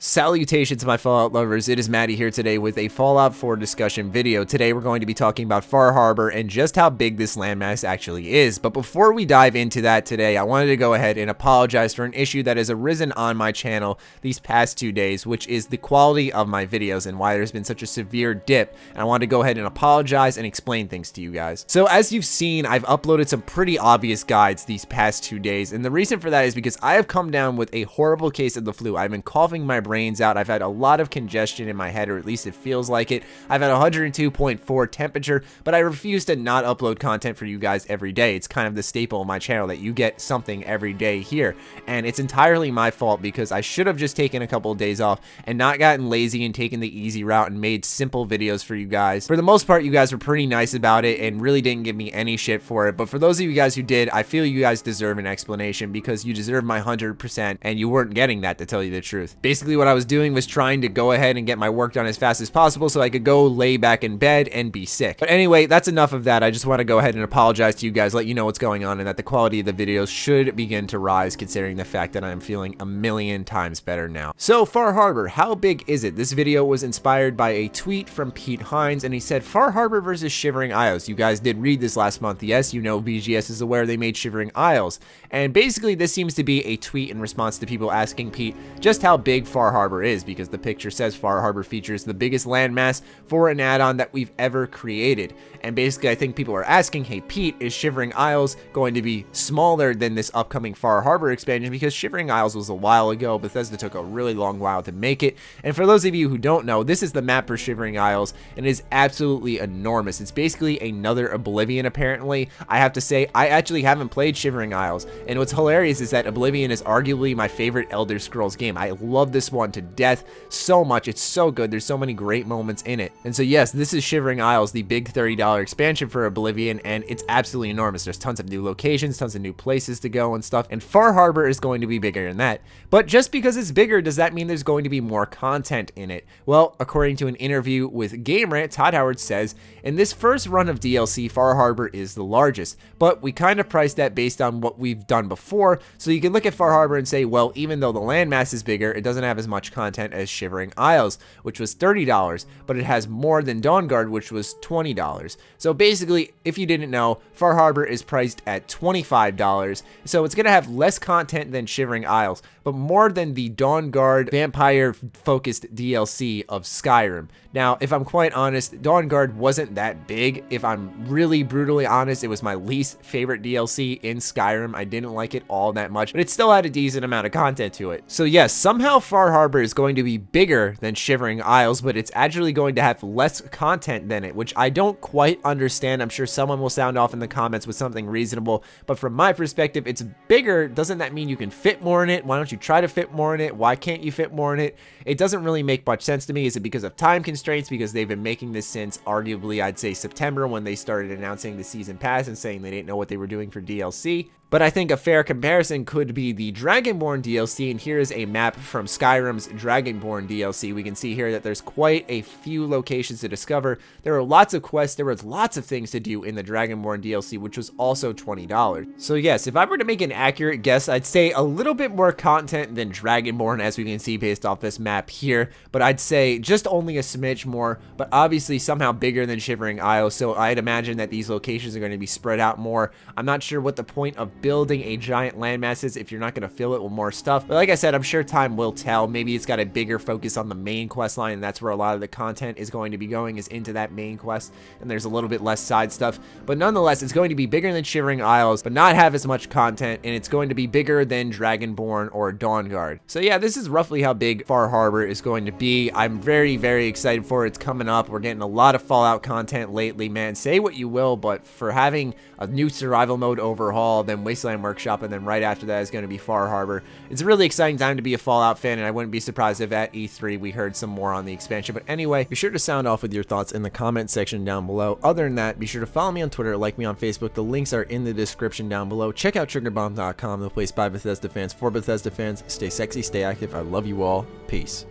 Salutations, my Fallout lovers. It is Matty here today with a Fallout 4 discussion video. Today we're going to be talking about Far Harbor and just how big this landmass actually is. But before we dive into that today, I wanted to go ahead and apologize for an issue that has arisen on my channel these past 2 days, which is the quality of my videos and why there's been such a severe dip. And I wanted to go ahead and apologize and explain things to you guys. So as you've seen, I've uploaded some pretty obvious guides these past 2 days. And the reason for that is because I have come down with a horrible case of the flu. I've been coughing my brains out. I've had a lot of congestion in my head, or at least it feels like it. I've had 102.4 temperature, but I refuse to not upload content for you guys every day. It's kind of the staple of my channel that you get something every day here, and it's entirely my fault because I should have just taken a couple of days off and not gotten lazy and taken the easy route and made simple videos for you guys. For the most part, you guys were pretty nice about it and really didn't give me any shit for it, but for those of you guys who did, I feel you guys deserve an explanation because you deserve my 100% and you weren't getting that, to tell you the truth. Basically what I was doing was trying to go ahead and get my work done as fast as possible so I could go lay back in bed and be sick. But anyway, that's enough of that. I just want to go ahead and apologize to you guys, let you know what's going on, and that the quality of the videos should begin to rise considering the fact that I'm feeling a million times better now. So Far Harbor, how big is it? This video was inspired by a tweet from Pete Hines, and he said Far Harbor versus Shivering Isles. You guys did read this last month. Yes, you know BGS is aware they made Shivering Isles. And basically this seems to be a tweet in response to people asking Pete just how big Far Harbor is, because the picture says Far Harbor features the biggest landmass for an add-on that we've ever created. And basically I think people are asking, hey Pete, is Shivering Isles going to be smaller than this upcoming Far Harbor expansion? Because Shivering Isles was a while ago. Bethesda took a really long while to make it. And for those of you who don't know, this is the map for Shivering Isles, and it is absolutely enormous. It's basically another Oblivion apparently. I have to say, I actually haven't played Shivering Isles, and what's hilarious is that Oblivion is arguably my favorite Elder Scrolls game. I love this one to death so much. It's so good. There's so many great moments in it. And so yes, this is Shivering Isles, the big $30 expansion for Oblivion, and it's absolutely enormous. There's tons of new locations, tons of new places to go and stuff, and Far Harbor is going to be bigger than that. But just because it's bigger, does that mean there's going to be more content in it? Well, according to an interview with Game Rant, Todd Howard says, in this first run of DLC, Far Harbor is the largest, but we kind of priced that based on what we've done before, so you can look at Far Harbor and say, well, even though the landmass is bigger, it doesn't have as much content as Shivering Isles, which was $30, but it has more than Dawnguard, which was $20. So basically, if you didn't know, Far Harbor is priced at $25, so it's going to have less content than Shivering Isles, but more than the Dawnguard vampire-focused DLC of Skyrim. Now, if I'm quite honest, Dawnguard wasn't that big. If I'm really brutally honest, it was my least favorite DLC in Skyrim. I didn't like it all that much, but it still had a decent amount of content to it. So yes, somehow Far Harbor is going to be bigger than Shivering Isles, but it's actually going to have less content than it, which I don't quite understand. I'm sure someone will sound off in the comments with something reasonable, but from my perspective, it's bigger. Doesn't that mean you can fit more in it? Why don't you try to fit more in it? Why can't you fit more in it? It doesn't really make much sense to me. Is it because of time constraints? Because they've been making this since arguably, I'd say, September, when they started announcing the season pass and saying they didn't know what they were doing for DLC. But I think a fair comparison could be the Dragonborn DLC, and here is a map from Skyrim's Dragonborn DLC. We can see here that there's quite a few locations to discover. There are lots of quests. There was lots of things to do in the Dragonborn DLC, which was also $20. So yes, if I were to make an accurate guess, I'd say a little bit more content than Dragonborn, as we can see based off this map here, but I'd say just only a smidge more, but obviously somehow bigger than Shivering Isles, so I'd imagine that these locations are going to be spread out more. I'm not sure what the point of building a giant landmass is if you're not going to fill it with more stuff, but like I said, I'm sure time will tell. Maybe it's got a bigger focus on the main quest line, and that's where a lot of the content is going to be going, is into that main quest, and there's a little bit less side stuff. But nonetheless, it's going to be bigger than Shivering Isles, but not have as much content, and it's going to be bigger than Dragonborn or Dawnguard. So yeah, this is roughly how big Far Harbor is going to be. I'm very, very excited for it. It's coming up. We're getting a lot of Fallout content lately, man. Say what you will, but for having a new survival mode overhaul, then Wasteland Workshop, and then right after that is going to be Far Harbor. It's a really exciting time to be a Fallout fan, and I wouldn't be surprised if at E3 we heard some more on the expansion. But anyway, be sure to sound off with your thoughts in the comment section down below. Other than that, be sure to follow me on Twitter, like me on Facebook. The links are in the description down below. Check out TriggerBomb.com, the place by Bethesda fans for Bethesda fans. Stay sexy, stay active. I love you all. Peace.